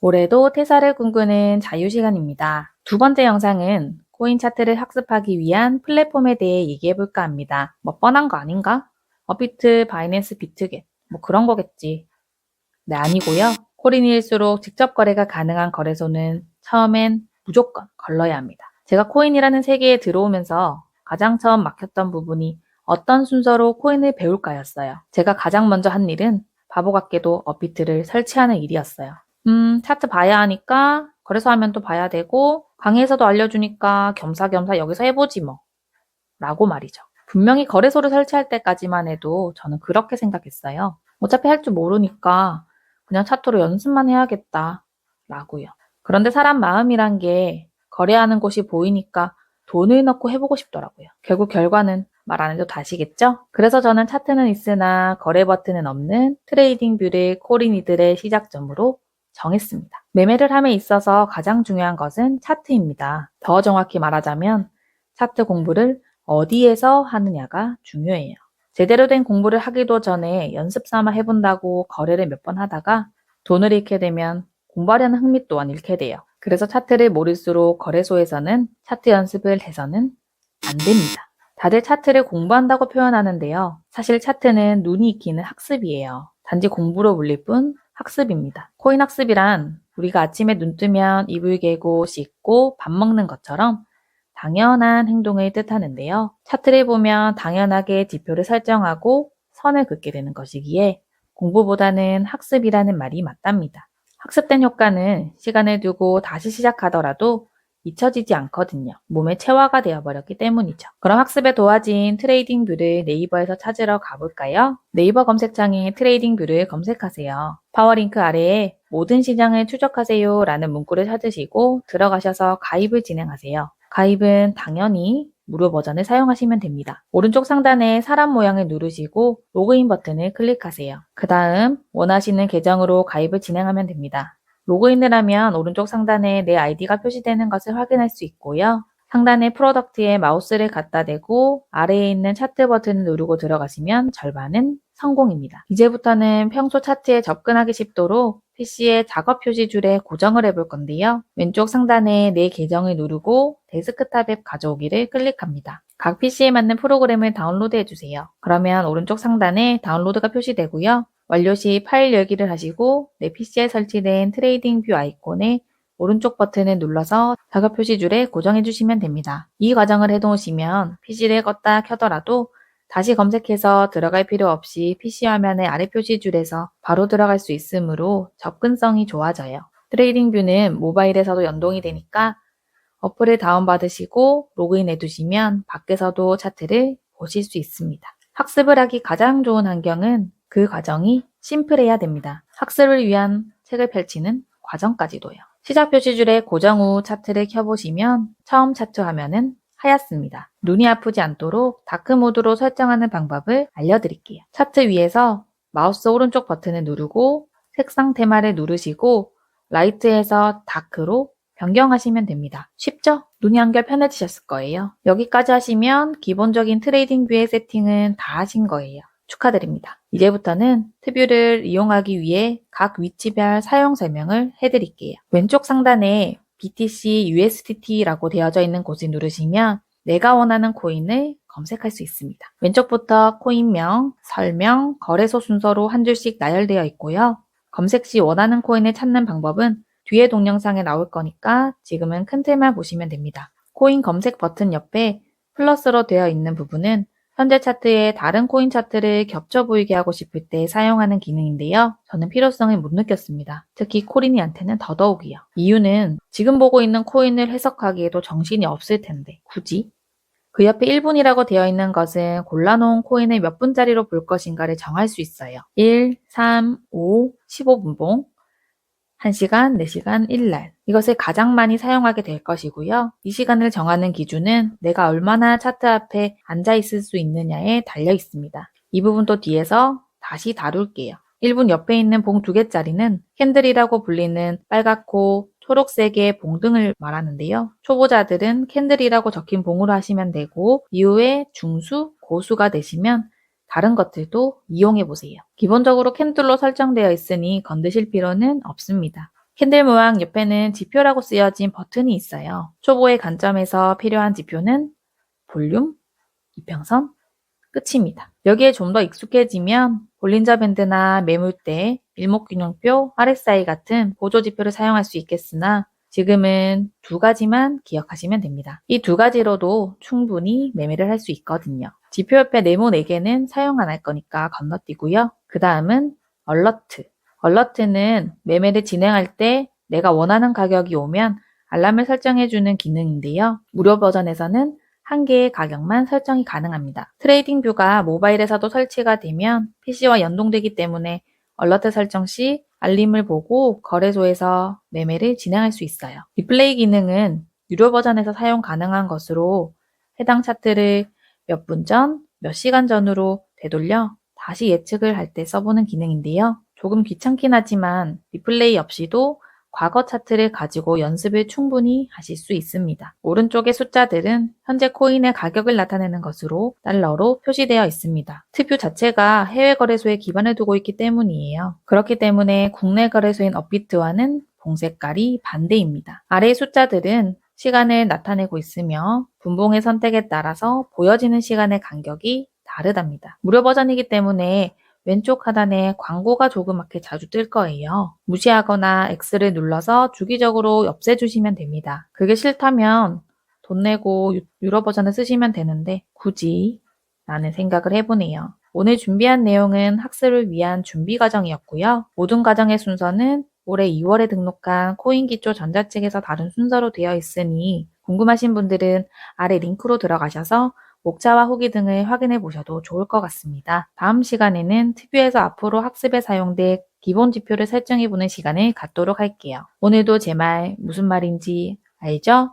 올해도 퇴사를 꿈꾸는 자유시간입니다. 두 번째 영상은 코인 차트를 학습하기 위한 플랫폼에 대해 얘기해볼까 합니다. 뭐 뻔한 거 아닌가? 업비트, 바이낸스, 비트겟 뭐 그런 거겠지. 네, 아니고요. 코인일수록 직접 거래가 가능한 거래소는 처음엔 무조건 걸러야 합니다. 제가 코인이라는 세계에 들어오면서 가장 처음 막혔던 부분이 어떤 순서로 코인을 배울까였어요. 제가 가장 먼저 한 일은 바보 같게도 업비트를 설치하는 일이었어요. 차트 봐야 하니까 거래소 화면도 봐야 되고 강의에서도 알려주니까 겸사겸사 여기서 해보지 뭐 라고 말이죠. 분명히 거래소를 설치할 때까지만 해도 저는 그렇게 생각했어요. 어차피 할 줄 모르니까 그냥 차트로 연습만 해야겠다 라고요. 그런데 사람 마음이란 게 거래하는 곳이 보이니까 돈을 넣고 해보고 싶더라고요. 결국 결과는 말 안 해도 다 아시겠죠? 그래서 저는 차트는 있으나 거래 버튼은 없는 트레이딩 뷰를 코린이들의 시작점으로 정했습니다. 매매를 함에 있어서 가장 중요한 것은 차트입니다. 더 정확히 말하자면 차트 공부를 어디에서 하느냐가 중요해요. 제대로 된 공부를 하기도 전에 연습 삼아 해본다고 거래를 몇 번 하다가 돈을 잃게 되면 공부하려는 흥미 또한 잃게 돼요. 그래서 차트를 모를수록 거래소에서는 차트 연습을 해서는 안 됩니다. 다들 차트를 공부한다고 표현하는데요. 사실 차트는 눈이 익히는 학습이에요. 단지 공부로 물릴 뿐 학습입니다. 코인 학습이란 우리가 아침에 눈 뜨면 이불 개고 씻고 밥 먹는 것처럼 당연한 행동을 뜻하는데요. 차트를 보면 당연하게 지표를 설정하고 선을 긋게 되는 것이기에 공부보다는 학습이라는 말이 맞답니다. 학습된 효과는 시간을 두고 다시 시작하더라도 잊혀지지 않거든요. 몸에 체화가 되어버렸기 때문이죠. 그럼 학습에 도와진 트레이딩 뷰를 네이버에서 찾으러 가볼까요? 네이버 검색창에 트레이딩 뷰를 검색하세요. 파워링크 아래에 모든 시장을 추적하세요 라는 문구를 찾으시고 들어가셔서 가입을 진행하세요. 가입은 당연히 무료 버전을 사용하시면 됩니다. 오른쪽 상단에 사람 모양을 누르시고 로그인 버튼을 클릭하세요. 그 다음 원하시는 계정으로 가입을 진행하면 됩니다. 로그인을 하면 오른쪽 상단에 내 아이디가 표시되는 것을 확인할 수 있고요. 상단의 프로덕트에 마우스를 갖다 대고 아래에 있는 차트 버튼을 누르고 들어가시면 절반은 성공입니다. 이제부터는 평소 차트에 접근하기 쉽도록 PC의 작업 표시줄에 고정을 해볼 건데요. 왼쪽 상단에 내 계정을 누르고 데스크탑 앱 가져오기를 클릭합니다. 각 PC에 맞는 프로그램을 다운로드 해주세요. 그러면 오른쪽 상단에 다운로드가 표시되고요. 완료 시 파일 열기를 하시고 내 PC에 설치된 트레이딩 뷰 아이콘에 오른쪽 버튼을 눌러서 작업 표시줄에 고정해 주시면 됩니다. 이 과정을 해놓으시면 PC를 껐다 켜더라도 다시 검색해서 들어갈 필요 없이 PC 화면의 아래 표시줄에서 바로 들어갈 수 있으므로 접근성이 좋아져요. 트레이딩 뷰는 모바일에서도 연동이 되니까 어플을 다운받으시고 로그인해 두시면 밖에서도 차트를 보실 수 있습니다. 학습을 하기 가장 좋은 환경은 그 과정이 심플해야 됩니다. 학습을 위한 책을 펼치는 과정까지도요. 시작 표시줄에 고정 후 차트를 켜보시면 처음 차트 화면은 하얗습니다. 눈이 아프지 않도록 다크 모드로 설정하는 방법을 알려드릴게요. 차트 위에서 마우스 오른쪽 버튼을 누르고 색상 테마를 누르시고 라이트에서 다크로 변경하시면 됩니다. 쉽죠? 눈이 한결 편해지셨을 거예요. 여기까지 하시면 기본적인 트레이딩 뷰의 세팅은 다 하신 거예요. 축하드립니다. 이제부터는 트뷰를 이용하기 위해 각 위치별 사용 설명을 해드릴게요. 왼쪽 상단에 BTC, USDT라고 되어져 있는 곳을 누르시면 내가 원하는 코인을 검색할 수 있습니다. 왼쪽부터 코인명, 설명, 거래소 순서로 한 줄씩 나열되어 있고요. 검색 시 원하는 코인을 찾는 방법은 뒤에 동영상에 나올 거니까 지금은 큰 틀만 보시면 됩니다. 코인 검색 버튼 옆에 플러스로 되어 있는 부분은 현재 차트에 다른 코인 차트를 겹쳐 보이게 하고 싶을 때 사용하는 기능인데요. 저는 필요성을 못 느꼈습니다. 특히 코린이한테는 더더욱이요. 이유는 지금 보고 있는 코인을 해석하기에도 정신이 없을 텐데 굳이? 그 옆에 1분이라고 되어 있는 것은 골라놓은 코인을 몇 분짜리로 볼 것인가를 정할 수 있어요. 1, 3, 5, 15분봉, 1시간, 4시간, 1날. 이것을 가장 많이 사용하게 될 것이고요. 이 시간을 정하는 기준은 내가 얼마나 차트 앞에 앉아 있을 수 있느냐에 달려 있습니다. 이 부분도 뒤에서 다시 다룰게요. 1분 옆에 있는 봉 2개짜리는 캔들이라고 불리는 빨갛고 초록색의 봉 등을 말하는데요. 초보자들은 캔들이라고 적힌 봉으로 하시면 되고 이후에 중수, 고수가 되시면 다른 것들도 이용해 보세요. 기본적으로 캔들로 설정되어 있으니 건드실 필요는 없습니다. 캔들 모양 옆에는 지표라고 쓰여진 버튼이 있어요. 초보의 관점에서 필요한 지표는 볼륨, 이평선, 끝입니다. 여기에 좀 더 익숙해지면 볼린저 밴드나 매물대, 일목균형표, RSI 같은 보조 지표를 사용할 수 있겠으나 지금은 두 가지만 기억하시면 됩니다. 이 두 가지로도 충분히 매매를 할 수 있거든요. 지표 옆에 네모 4개는 사용 안 할 거니까 건너뛰고요. 그 다음은 얼러트. 얼러트는 매매를 진행할 때 내가 원하는 가격이 오면 알람을 설정해주는 기능인데요. 무료 버전에서는 한 개의 가격만 설정이 가능합니다. 트레이딩 뷰가 모바일에서도 설치가 되면 PC와 연동되기 때문에 얼러트 설정 시 알림을 보고 거래소에서 매매를 진행할 수 있어요. 리플레이 기능은 유료 버전에서 사용 가능한 것으로 해당 차트를 몇 분 전, 몇 시간 전으로 되돌려 다시 예측을 할 때 써보는 기능인데요. 조금 귀찮긴 하지만 리플레이 없이도 과거 차트를 가지고 연습을 충분히 하실 수 있습니다. 오른쪽의 숫자들은 현재 코인의 가격을 나타내는 것으로 달러로 표시되어 있습니다. 트뷰 자체가 해외 거래소에 기반을 두고 있기 때문이에요. 그렇기 때문에 국내 거래소인 업비트와는 봉색깔이 반대입니다. 아래의 숫자들은 시간을 나타내고 있으며 분봉의 선택에 따라서 보여지는 시간의 간격이 다르답니다. 무료 버전이기 때문에 왼쪽 하단에 광고가 조그맣게 자주 뜰 거예요. 무시하거나 X를 눌러서 주기적으로 없애주시면 됩니다. 그게 싫다면 돈 내고 유료 버전을 쓰시면 되는데 굳이 라는 생각을 해보네요. 오늘 준비한 내용은 학습을 위한 준비 과정이었고요. 모든 과정의 순서는 올해 2월에 등록한 코인기초 전자책에서 다른 순서로 되어 있으니 궁금하신 분들은 아래 링크로 들어가셔서 목차와 후기 등을 확인해 보셔도 좋을 것 같습니다. 다음 시간에는 튜브에서 앞으로 학습에 사용될 기본 지표를 설정해 보는 시간을 갖도록 할게요. 오늘도 제 말 무슨 말인지 알죠?